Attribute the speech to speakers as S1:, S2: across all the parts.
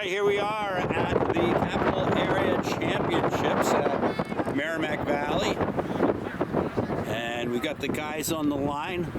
S1: right, here we are at the Capital Area Championships at Merrimack Valley. And we got the guys on the line.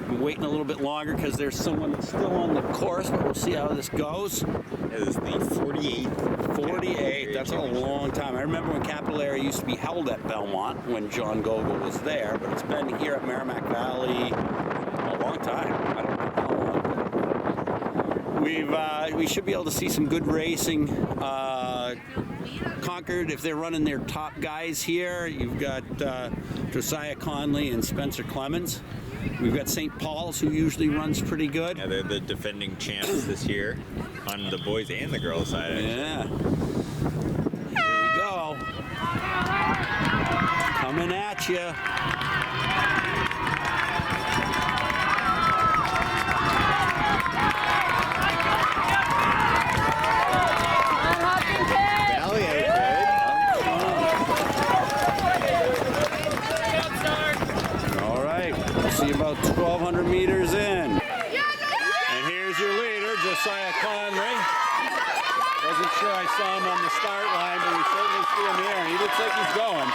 S1: We're waiting a little bit longer because there's someone still on the course, but we'll see how this goes.
S2: It is the 48th.
S1: 48, that's a long time. I remember when Capital Area used to be held at Belmont when John Gogol was there, but it's been here at Merrimack Valley a long time. I don't know how long. We should be able to see some good racing. Concord, if they're running their top guys here, you've got Josiah Conley and Spencer Clemens. We've got St. Paul's, who usually runs pretty good.
S2: Yeah, they're the defending champs this year on the boys and the girls side, actually.
S1: Yeah. Here we go. Coming at you. About 1,200 meters in. And here's your leader, Josiah Conley. Wasn't sure I saw him on the start line, but we certainly see him here, and he looks like he's going.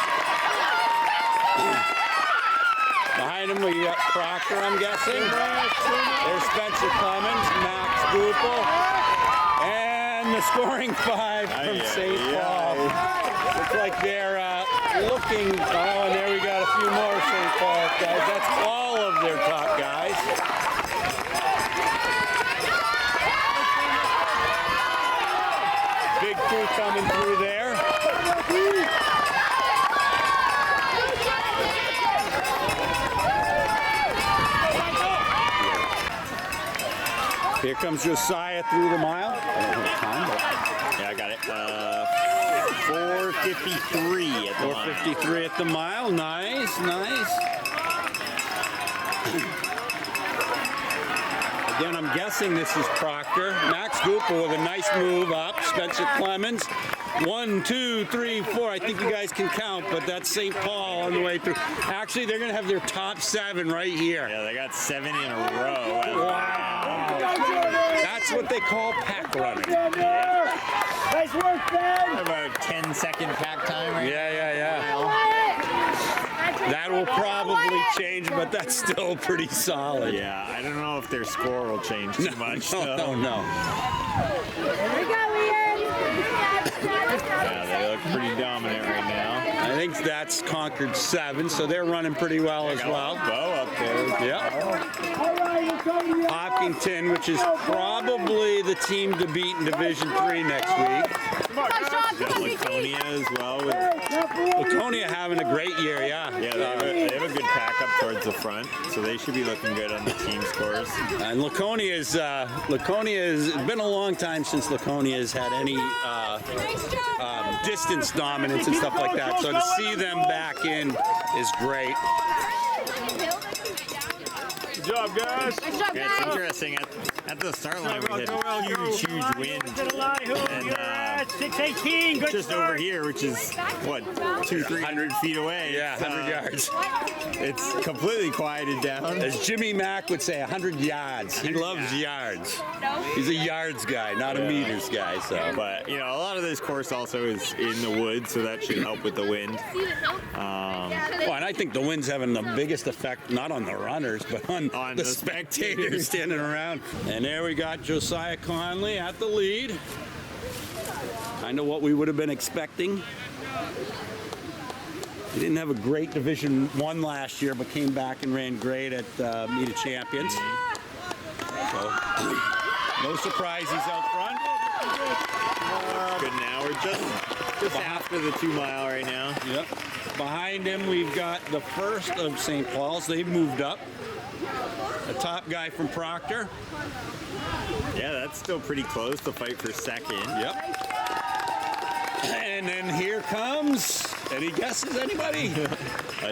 S1: Behind him we got Proctor, I'm guessing. There's Spencer Clemens, Max Goupel, and the scoring five from St. Paul. Looks like they're looking, oh, and there we got a few more St. Paul guys. That's all of their top guys. Big crew coming through there. Here comes Josiah through the mile. I don't have time, but
S2: yeah, I got it. 4:53 at the mile.
S1: 4:53 at the mile. Nice, nice. Again, I'm guessing this is Proctor. Max Goupel with a nice move up. Spencer Clemens. 1, 2, 3, 4. I think you guys can count, but that's St. Paul on the way through. Actually, they're going to have their top 7 right here.
S2: Yeah, they got 7 in a row.
S1: Wow. That's what they call pack running.
S3: Nice work, Ben!
S2: About a 10-second pack time right
S1: Yeah. That will probably change, but that's still pretty solid.
S2: Yeah, I don't know if their score will change too much.
S1: No.
S3: Here we go, Ian!
S2: Yeah, they look pretty dominant right now.
S1: I think that's Concord 7, so they're running pretty well as well.
S2: Bo up there.
S1: Yep. Hopkinton, which is probably the team to beat in Division 3 next week.
S2: Laconia as well.
S1: Laconia having a great year, yeah.
S2: Yeah, they have a good pack up towards the front, so they should be looking good on the team scores.
S1: And Laconia has been a long time since Laconia has had any distance dominance and stuff like that. So to see them back in is great.
S3: Good job, guys.
S2: Yeah, it's interesting. At the start line, we had huge wind. And
S3: 618, good
S2: just over here, which is, what, 200-300 feet away.
S1: Yeah, 100 yards.
S2: It's completely quieted down.
S1: As Jimmy Mack would say, 100 yards. He loves yards. He's a yards guy, not a meters guy. So,
S2: but you know, a lot of this course also is in the woods, so that should help with the wind.
S1: Well, and I think the wind's having the biggest effect, not on the runners, but on the spectators standing around. And there we got Josiah Conley at the lead. Kind of what we would have been expecting. He didn't have a great Division 1 last year, but came back and ran great at Meet of Champions. So, no surprise he's out front.
S2: Good now. We're just after the 2 mile right now.
S1: Yep. Behind him, we've got the first of St. Paul's. They've moved up. The top guy from Proctor.
S2: Yeah, that's still pretty close to fight for second.
S1: Yep. And then here comes, any guesses, anybody?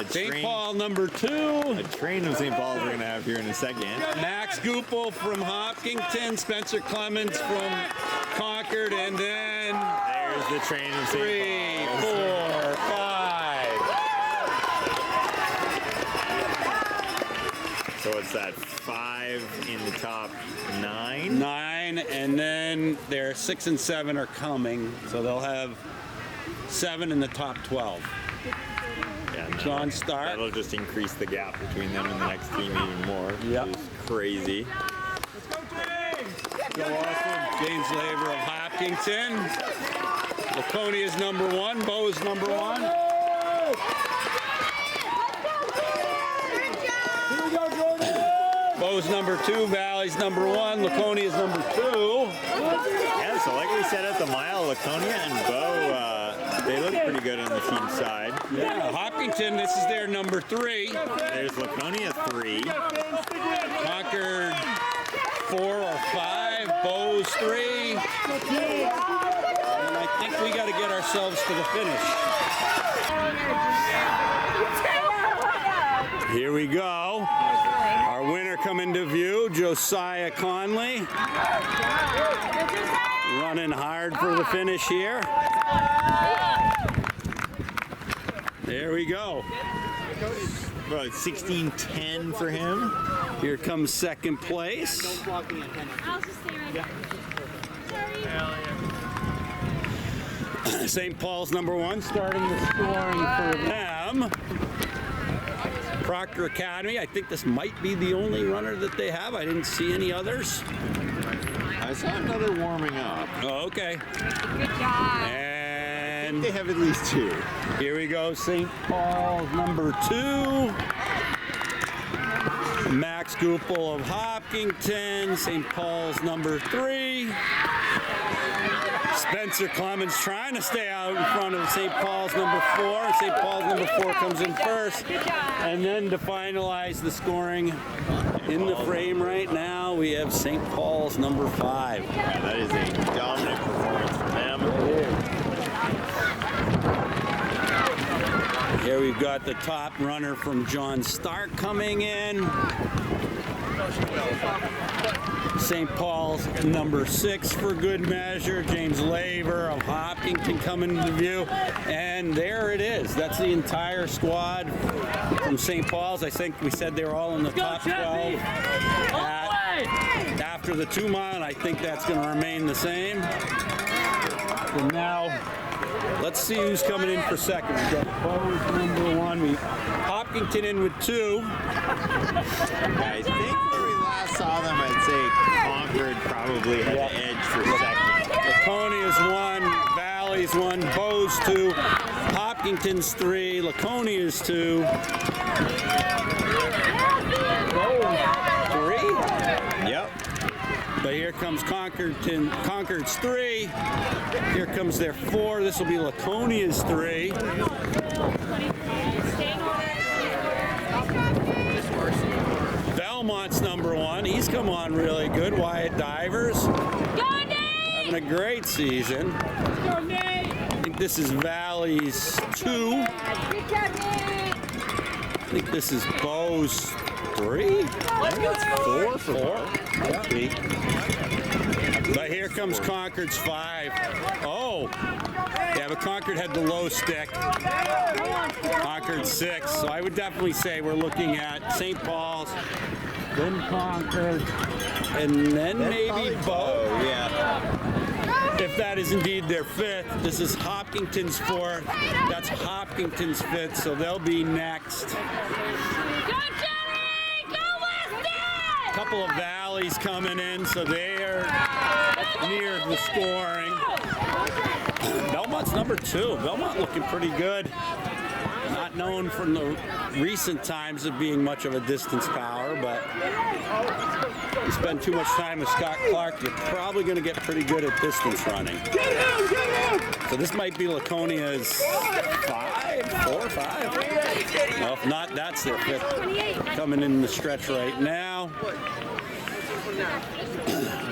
S1: St. Paul number 2.
S2: A train of St. Paul's we're going to have here in a second.
S1: Max Goupel from Hopkinton, Spencer Clemens from Concord, and then
S2: there's the train of St.
S1: 3, 4, 5.
S2: So it's that 5 in the top 9?
S1: 9. 9, and then their 6 and 7 are coming, so they'll have 7 in the top 12.
S2: Yeah,
S1: John Stark.
S2: That'll just increase the gap between them and the next team even more.
S1: Yep.
S2: Which is crazy.
S1: James Laver of Hopkinton. Laconia's number 1. Bo's number 1. Bo's number 2. Valley's number 1. Laconia's number 2.
S2: Yeah, so like we said at the mile, Laconia and Bo, they look pretty good on the team side.
S1: Yeah, Hopkinton, this is their number 3.
S2: There's Laconia 3.
S1: Concord 4 or 5. Bo's 3. And I think we got to get ourselves to the finish. Here we go. Our winner coming to view, Josiah Conley. Running hard for the finish here. There we go.
S2: About 16-10 for him.
S1: Here comes second place.
S4: I'll just stay right there.
S1: St. Paul's number 1, starting the scoring for them. Proctor Academy, I think this might be the only runner that they have. I didn't see any others.
S2: I saw another warming up.
S1: Oh, okay.
S4: Good job.
S1: And
S2: They have at least 2.
S1: here we go, St. Paul's number 2. Max Goupel of Hopkinton, St. Paul's number 3. Spencer Clemens trying to stay out in front of St. Paul's number 4. St. Paul's number 4 comes in first. And then to finalize the scoring in the frame right now, we have St. Paul's number 5.
S2: Yeah, that is a dominant performance from them.
S1: Here we've got the top runner from John Stark coming in. St. Paul's number 6 for good measure. James Laver of Hopkinton coming into view. And there it is. That's the entire squad from St. Paul's. I think we said they were all in the top 12. After the 2 mile, and I think that's going to remain the same. And now, let's see who's coming in for second. We've got Bo's number 1. Hopkinton in with 2.
S2: I think when we last saw them, I'd say Concord probably had the edge for second.
S1: Laconia's 1, Valley's 1, Bo's 2, Hopkinton's 3, Laconia's 2. Bo's 3?
S2: Yep.
S1: But here comes Concord's 3. Here comes their 4. This will be Laconia's 3. Belmont's number 1. He's come on really good. Wyatt Divers. Having a great season. I think this is Valley's 2. I think this is Bo's 3.
S2: I think it's 4 for 4.
S1: Maybe. But here comes Concord's 5. Oh! Yeah, but Concord had the low stick. Concord 6. So I would definitely say we're looking at St. Paul's, then Concord, and then maybe Bo.
S2: Yeah.
S1: If that is indeed their 5th. This is Hopkinton's 4th. That's Hopkinton's 5th, so they'll be next.
S4: Go, Jenny! Go, Weston!
S1: Couple of Valleys coming in, so they are near the scoring. Belmont's number 2. Belmont looking pretty good. Not known from the recent times of being much of a distance power, but you spend too much time with Scott Clark, you're probably going to get pretty good at distance running. So this might be Laconia's 5, 4, 5. Well, if not, that's their 5th coming in the stretch right now.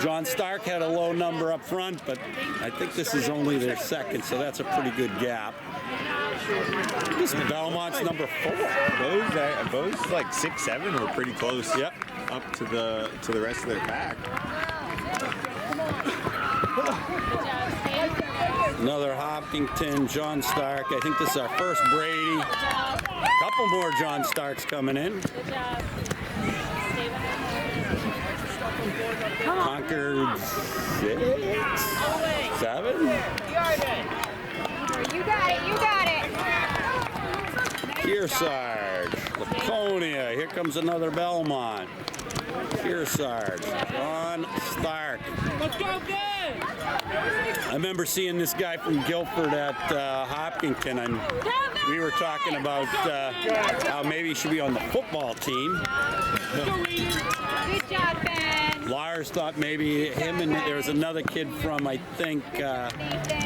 S1: John Stark had a low number up front, but I think this is only their 2nd, so that's a pretty good gap. This is Belmont's number 4.
S2: Bo's like 6, 7 were pretty close.
S1: Yep.
S2: Up to the rest of their pack.
S1: Another Hopkinton, John Stark. I think this is our first Brady. A couple more John Starks coming in.
S4: Good job. Stay with
S1: Concord 6, 7.
S4: You got it. You got it.
S1: Kearsarge, Laconia. Here comes another Belmont. Kearsarge, John Stark.
S3: Let's go, good.
S1: I remember seeing this guy from Guilford at Hopkinton, and we were talking about how maybe he should be on the football team.
S4: Good job, Ben.
S1: Lars thought maybe him and there was another kid from, I think,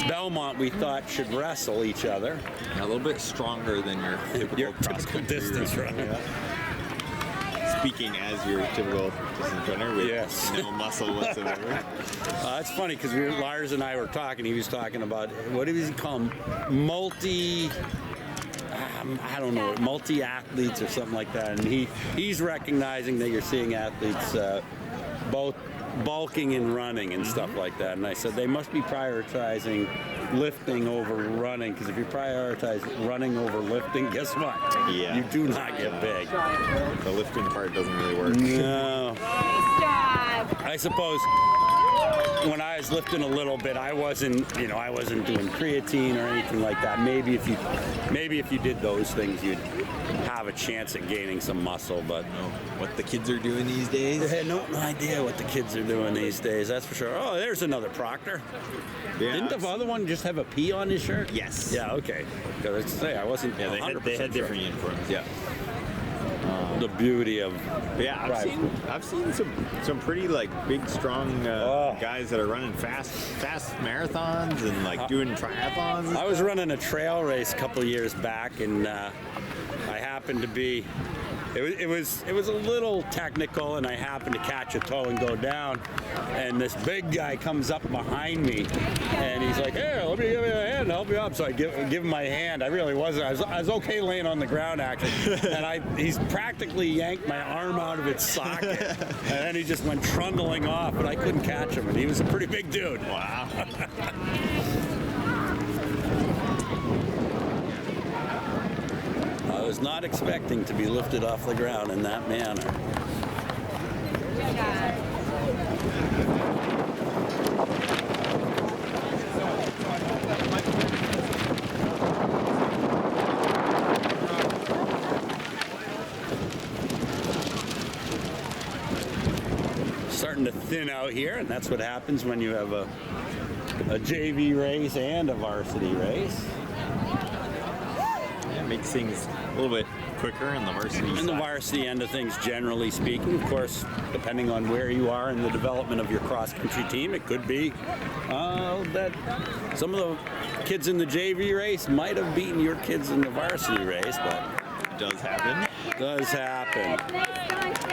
S1: Belmont we thought should wrestle each other.
S2: A little bit stronger than your typical
S1: Your
S2: cross
S1: typical
S2: country
S1: distance runner.
S2: Yeah. Speaking as your typical distance runner with
S1: Yes.
S2: no muscle whatsoever.
S1: It's funny because Lars and I were talking. He was talking about what does he call them? I don't know, multi-athletes or something like that. And he's recognizing that you're seeing athletes both bulking and running and stuff like that. And I said they must be prioritizing lifting over running, because if you prioritize running over lifting, guess what?
S2: Yeah.
S1: You do not get big.
S2: The lifting part doesn't really work.
S1: No.
S4: Nice job.
S1: I suppose when I was lifting a little bit, I wasn't doing creatine or anything like that. Maybe if you did those things, you'd have a chance at gaining some muscle. But
S2: What the kids are doing these days?
S1: I had no idea what the kids are doing these days. That's for sure. Oh, there's another Proctor.
S2: Yeah.
S1: Didn't the other one just have a P on his shirt?
S2: Yes.
S1: Yeah. Okay. Because I say I wasn't.
S2: Yeah, they
S1: 100%
S2: had
S1: sure.
S2: different uniforms. Yeah.
S1: The beauty of
S2: Yeah, I've seen some pretty like big, strong guys that are running fast marathons and like doing triathlons.
S1: I was running a trail race a couple of years back, and I happened to be. It was a little technical, and I happened to catch a toe and go down. And this big guy comes up behind me, and he's like, "Here, let me give you a hand and help you up." So I give him my hand. I really wasn't. I was okay laying on the ground actually, and he's practically yanked my arm out of its socket, and then he just went trundling off, but I couldn't catch him, and he was a pretty big dude.
S2: Wow.
S1: I was not expecting to be lifted off the ground in that manner.
S4: Good job.
S1: Starting to thin out here, and that's what happens when you have a JV race and a varsity race.
S2: Yeah, makes things a little bit quicker in the varsity
S1: In the
S2: side.
S1: varsity end of things, generally speaking, of course, depending on where you are in the development of your cross-country team, it could be that some of the kids in the JV race might have beaten your kids in the varsity race, but
S2: Does happen.
S1: does happen.
S4: Nice one.